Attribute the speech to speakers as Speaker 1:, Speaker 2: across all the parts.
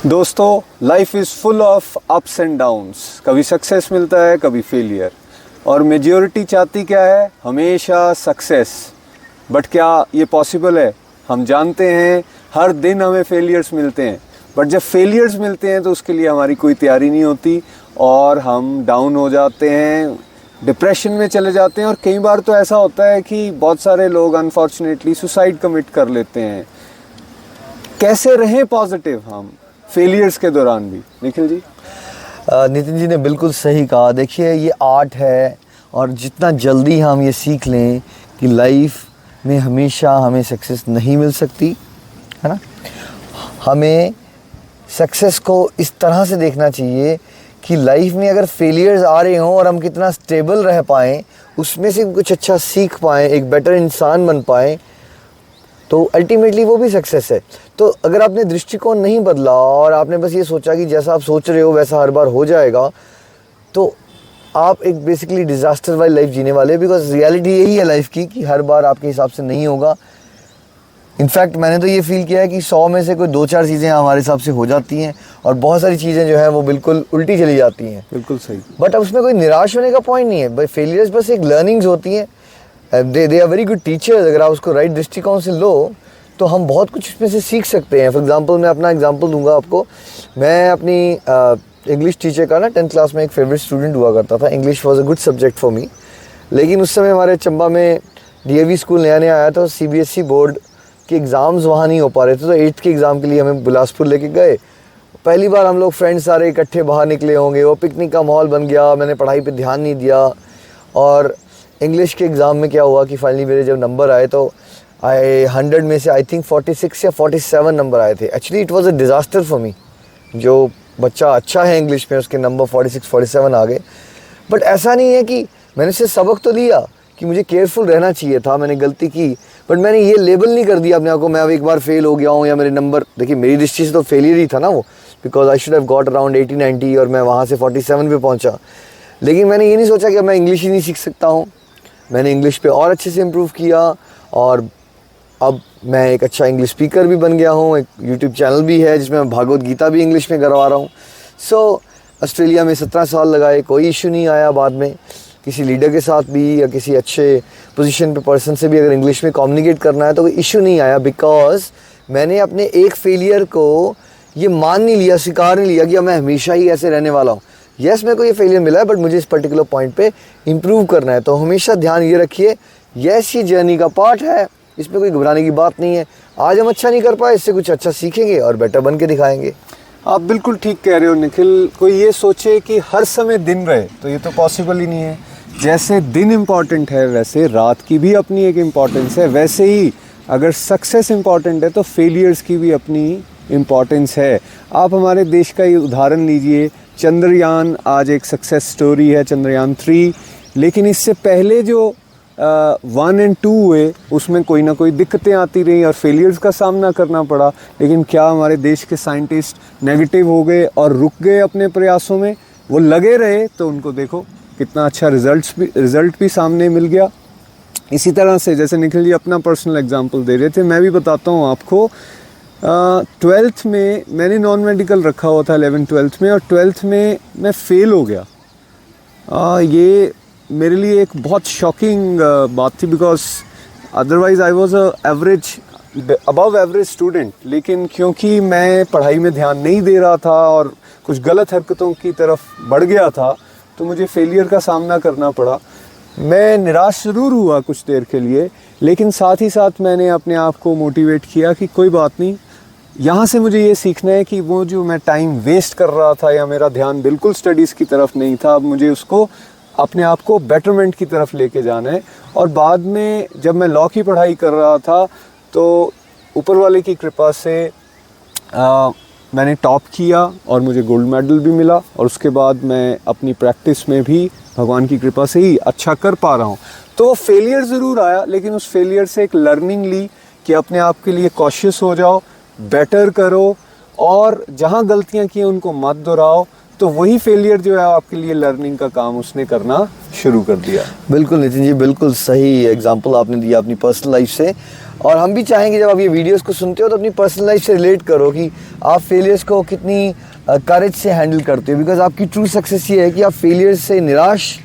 Speaker 1: दोस्तों, life is full of ups and downs. कभी success मिलता है, कभी फेलियर, और मेजॉरिटी चाहती क्या है? हमेशा सक्सेस। बट क्या ये पॉसिबल है? हम जानते हैं हर दिन हमें फेलियर्स मिलते हैं, बट जब फेलियर्स मिलते हैं तो उसके लिए हमारी कोई तैयारी नहीं होती और हम डाउन हो जाते हैं, डिप्रेशन में चले जाते हैं। और कई बार तो ऐसा होता है कि बहुत सारे लोग अनफॉर्चुनेटली सुसाइड कमिट कर लेते हैं। कैसे रहें पॉजिटिव हम फेलियर्स के दौरान भी? निखिल जी।
Speaker 2: नितिन जी ने बिल्कुल सही कहा। देखिए, ये आर्ट है और जितना जल्दी हम ये सीख लें कि लाइफ में हमेशा हमें सक्सेस नहीं मिल सकती है ना, हमें सक्सेस को इस तरह से देखना चाहिए कि लाइफ में अगर फेलियर्स आ रहे हों और हम कितना स्टेबल रह पाएँ, उसमें से कुछ अच्छा सीख पाएँ, एक बेटर इंसान बन पाएँ, तो अल्टीमेटली वो भी सक्सेस है। तो अगर आपने दृष्टिकोण नहीं बदला और आपने बस ये सोचा कि जैसा आप सोच रहे हो वैसा हर बार हो जाएगा, तो आप एक बेसिकली डिज़ास्टर वाली लाइफ जीने वाले। बिकॉज रियलिटी यही है लाइफ की कि हर बार आपके हिसाब से नहीं होगा। इनफैक्ट मैंने तो ये फील किया है कि 100 में से कोई 2-4 चीज़ें हमारे हिसाब से हो जाती हैं और बहुत सारी चीज़ें जो है वो बिल्कुल उल्टी चली जाती हैं।
Speaker 1: बिल्कुल सही।
Speaker 2: बट उसमें कोई निराश होने का पॉइंट नहीं है भाई। फेलियर्स बस एक लर्निंग्स होती हैं। They are very good teachers. अगर आप उसको राइट दृष्टिकोण से लो तो हम बहुत कुछ इसमें से सीख सकते हैं। फॉर एग्जांपल मैं अपना एग्जांपल दूंगा आपको। मैं अपनी इंग्लिश टीचर का ना 10th क्लास में एक फेवरेट स्टूडेंट हुआ करता था। English was a good subject for me. लेकिन उस समय हमारे चंबा में डीएवी स्कूल नया नया आया था। सीबीएसई बोर्ड के एग्ज़ाम्स वहाँ नहीं हो पा रहे थे, तो 8th के एग्ज़ाम के लिए हमें बिलासपुर लेके गए। पहली बार हम लोग फ्रेंड्स सारे इकट्ठे बाहर निकले होंगे। वो पिकनिक का माहौल बन गया। मैंने पढ़ाई पर ध्यान नहीं दिया और इंग्लिश के एग्ज़ाम में क्या हुआ कि फाइनली मेरे जब नंबर आए तो 100 में से आई थिंक 46 या 47 नंबर आए थे। Actually it was a disaster for me. जो बच्चा अच्छा है इंग्लिश में उसके नंबर 46-47 आ गए। बट ऐसा नहीं है कि मैंने इससे सबक तो लिया कि मुझे केयरफुल रहना चाहिए था। मैंने गलती की, बट मैंने ये लेबल नहीं कर दिया अपने आप को मैं अब एक बार फेल हो गया हूँ या मेरे नंबर। देखिए, मेरी दृष्टि से तो फेलियर ही था ना वो, because I should have got around 80-90 और मैं वहाँ से 47 पे पहुँचा। लेकिन मैंने ये नहीं सोचा कि अब मैं इंग्लिश ही नहीं सीख सकता हूँ। मैंने इंग्लिश पे और अच्छे से इम्प्रूव किया और अब मैं एक अच्छा इंग्लिश स्पीकर भी बन गया हूँ। एक यूट्यूब चैनल भी है जिसमें मैं भागवत गीता भी इंग्लिश में करवा रहा हूँ। सो ऑस्ट्रेलिया में 17 साल लगाए, कोई इशू नहीं आया। बाद में किसी लीडर के साथ भी या किसी अच्छे पोजीशन पे पर्सन से भी अगर इंग्लिश में कम्युनिकेट करना है तो कोई इशू नहीं आया। बिकॉज मैंने अपने एक फेलियर को ये मान नहीं लिया, स्वीकार नहीं लिया कि मैं हमेशा ही ऐसे रहने वाला हूँ। यस, मेरे को ये फेलियर मिला है बट मुझे इस पर्टिकुलर पॉइंट पे इम्प्रूव करना है। तो हमेशा ध्यान ये रखिए, यस ये जर्नी का पार्ट है, इसमें कोई घबराने की बात नहीं है। आज हम अच्छा नहीं कर पाए, इससे कुछ अच्छा सीखेंगे और बेटर बन के दिखाएंगे।
Speaker 1: आप बिल्कुल ठीक कह रहे हो निखिल। कोई ये सोचे कि हर समय दिन रहे तो ये तो पॉसिबल ही नहीं है। जैसे दिन इम्पॉर्टेंट है वैसे रात की भी अपनी एक इम्पॉर्टेंस है। वैसे ही अगर सक्सेस इम्पॉर्टेंट है तो फेलियर्स की भी अपनी इम्पॉर्टेंस है। आप हमारे देश का ये उदाहरण लीजिए। चंद्रयान आज एक सक्सेस स्टोरी है, चंद्रयान 3। लेकिन इससे पहले जो 1 और 2 हुए उसमें कोई ना कोई दिक्कतें आती रही और फेलियर्स का सामना करना पड़ा। लेकिन क्या हमारे देश के साइंटिस्ट नेगेटिव हो गए और रुक गए अपने प्रयासों में? वो लगे रहे तो उनको देखो कितना अच्छा रिज़ल्ट भी सामने मिल गया। इसी तरह से जैसे निखिल जी अपना पर्सनल एग्जांपल दे रहे थे, मैं भी बताता हूँ आपको। 12th में मैंने नॉन मेडिकल रखा हुआ था 11th-12th में, और 12th में मैं फ़ेल हो गया। ये मेरे लिए एक बहुत शॉकिंग बात थी। Because otherwise I was above average student. लेकिन क्योंकि मैं पढ़ाई में ध्यान नहीं दे रहा था और कुछ गलत हरकतों की तरफ बढ़ गया था तो मुझे फेलियर का सामना करना पड़ा। मैं निराश ज़रूर हुआ कुछ देर के लिए, लेकिन साथ ही साथ मैंने अपने आप को मोटिवेट किया कि कोई बात नहीं, यहाँ से मुझे ये सीखना है कि वो जो मैं टाइम वेस्ट कर रहा था या मेरा ध्यान बिल्कुल स्टडीज़ की तरफ नहीं था, अब मुझे उसको अपने आप को बेटरमेंट की तरफ लेके जाना है। और बाद में जब मैं लॉ की पढ़ाई कर रहा था तो ऊपर वाले की कृपा से मैंने टॉप किया और मुझे गोल्ड मेडल भी मिला। और उसके बाद मैं अपनी प्रैक्टिस में भी भगवान की कृपा से ही अच्छा कर पा रहा हूँ। तो फेलियर ज़रूर आया, लेकिन उस फेलियर से एक लर्निंग ली कि अपने आप के लिए कॉशियस हो जाओ, बेटर करो, और जहाँ गलतियाँ की उनको मत दोहराओ। तो वही फेलियर जो है आपके लिए लर्निंग का काम उसने करना शुरू कर दिया।
Speaker 2: बिल्कुल नितिन जी, बिल्कुल सही एग्जांपल आपने दिया अपनी पर्सनल लाइफ से। और हम भी चाहेंगे जब आप ये वीडियोस को सुनते हो तो अपनी पर्सनल लाइफ से रिलेट करो कि आप फेलियर्स को कितनी करेज से हैंडल करते हो, बिकॉज आपकी ट्रू सक्सेस ये है कि आप फेलियर्स से निराश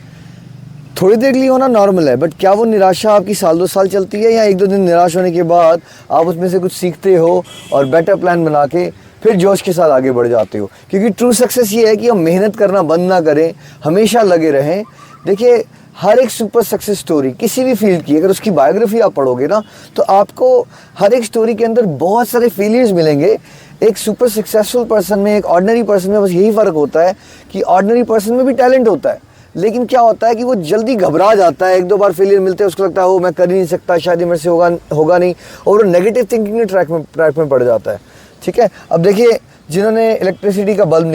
Speaker 2: थोड़ी देर के लिए होना नॉर्मल है, बट क्या वो निराशा आपकी साल 2 साल चलती है, या 1-2 दिन निराश होने के बाद आप उसमें से कुछ सीखते हो और बेटर प्लान बना के फिर जोश के साथ आगे बढ़ जाते हो। क्योंकि ट्रू सक्सेस ये है कि हम मेहनत करना बंद ना करें, हमेशा लगे रहें। देखिए, हर एक सुपर सक्सेस स्टोरी किसी भी फील्ड की, अगर उसकी बायोग्राफी आप पढ़ोगे ना, तो आपको हर एक स्टोरी के अंदर बहुत सारे फेलियर्स मिलेंगे। एक सुपर सक्सेसफुल पर्सन में, एक ऑर्डिनरी पर्सन में बस यही फ़र्क होता है कि ऑर्डिनरी पर्सन में भी टैलेंट होता है, लेकिन क्या होता है कि वो जल्दी घबरा जाता है। 1-2 बार फेलियर मिलते हैं, उसको लगता है, ओ मैं कर ही नहीं सकता, शायद मेरे से होगा नहीं, और वो नेगेटिव थिंकिंग के ट्रैक में पड़ जाता है। ठीक है, अब देखिए, जिन्होंने इलेक्ट्रिसिटी का बल्ब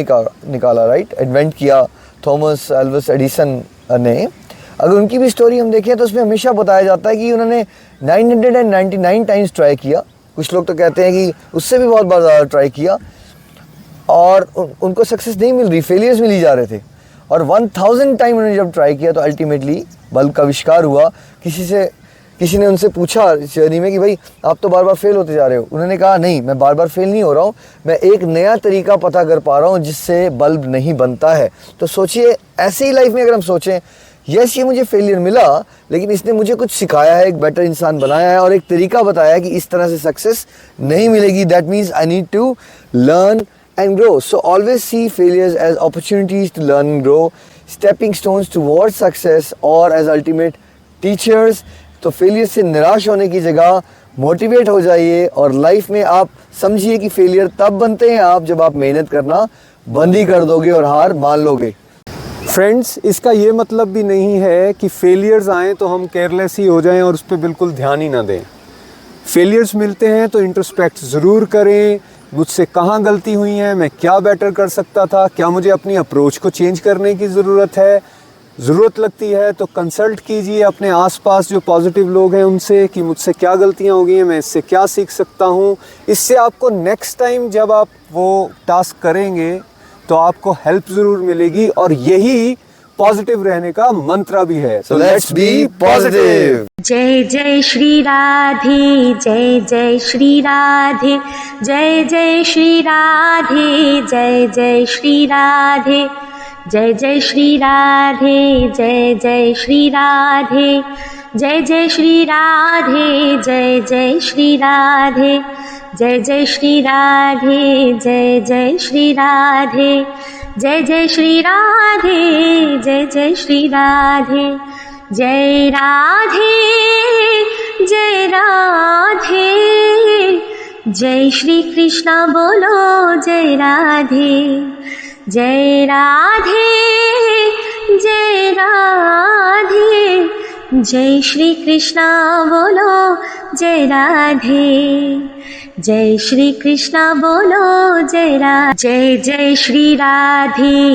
Speaker 2: निकाला राइट, इन्वेंट किया, थॉमस एल्वा एडिसन ने, अगर उनकी भी स्टोरी हम देखें तो उसमें हमेशा बताया जाता है कि उन्होंने 999 टाइम्स ट्राई किया। कुछ लोग तो कहते हैं कि उससे भी बहुत बार ज़्यादा ट्राई किया, और उनको सक्सेस नहीं मिल रही, फेलियर्स मिली जा रहे थे। और 1000 टाइम उन्होंने जब ट्राई किया तो अल्टीमेटली बल्ब का आविष्कार हुआ। किसी ने उनसे पूछा जर्नी में कि भाई आप तो बार बार फेल होते जा रहे हो। उन्होंने कहा नहीं, मैं बार बार फेल नहीं हो रहा हूँ, मैं एक नया तरीका पता कर पा रहा हूँ जिससे बल्ब नहीं बनता है। तो सोचिए, ऐसे ही लाइफ में अगर हम सोचें, यस ये मुझे फेलियर मिला, लेकिन इसने मुझे कुछ सिखाया है, एक बेटर इंसान बनाया है, और एक तरीका बताया है कि इस तरह से सक्सेस नहीं मिलेगी। That means I need to learn and grow. So always see failures as opportunities to learn and grow, stepping stones towards success, और as ultimate teachers. तो फेलियर से निराश होने की जगह मोटिवेट हो जाइए, और लाइफ में आप समझिए कि फेलियर तब बनते हैं आप जब आप मेहनत करना बंद ही कर दोगे और हार मान लोगे।
Speaker 1: फ्रेंड्स, इसका ये मतलब भी नहीं है कि फेलियर्स आएँ तो हम केयरलेस ही हो जाएं और उस पर बिल्कुल ध्यान ही ना दें। फेलियर्स मिलते हैं तो इंट्रोस्पेक्ट ज़रूर करें, मुझसे कहाँ गलती हुई है, मैं क्या बेटर कर सकता था, क्या मुझे अपनी अप्रोच को चेंज करने की ज़रूरत है। ज़रूरत लगती है तो कंसल्ट कीजिए अपने आसपास जो पॉजिटिव लोग हैं उनसे कि मुझसे क्या गलतियाँ हो गई हैं, मैं इससे क्या सीख सकता हूँ। इससे आपको नेक्स्ट टाइम जब आप वो टास्क करेंगे तो आपको हेल्प ज़रूर मिलेगी, और यही पॉजिटिव रहने का मंत्र भी है।
Speaker 2: So let's be positive.
Speaker 3: जय जय श्री राधे, जय जय श्री राधे, जय जय श्री राधे, जय जय श्री राधे, जय जय श्री राधे, जय जय श्री राधे, जय जय श्री राधे, जय जय श्री राधे, जय जय श्री राधे, जय जय श्री राधे, जय जय श्री राधे, जय जय श्री राधे, जय राधे, जय राधे, जय श्री कृष्णा बोलो जय राधे, जय राधे, जय राधे, जय श्री कृष्णा बोलो जय राधे, जय श्री कृष्णा बोलो जय राधे, जय जय श्री राधे।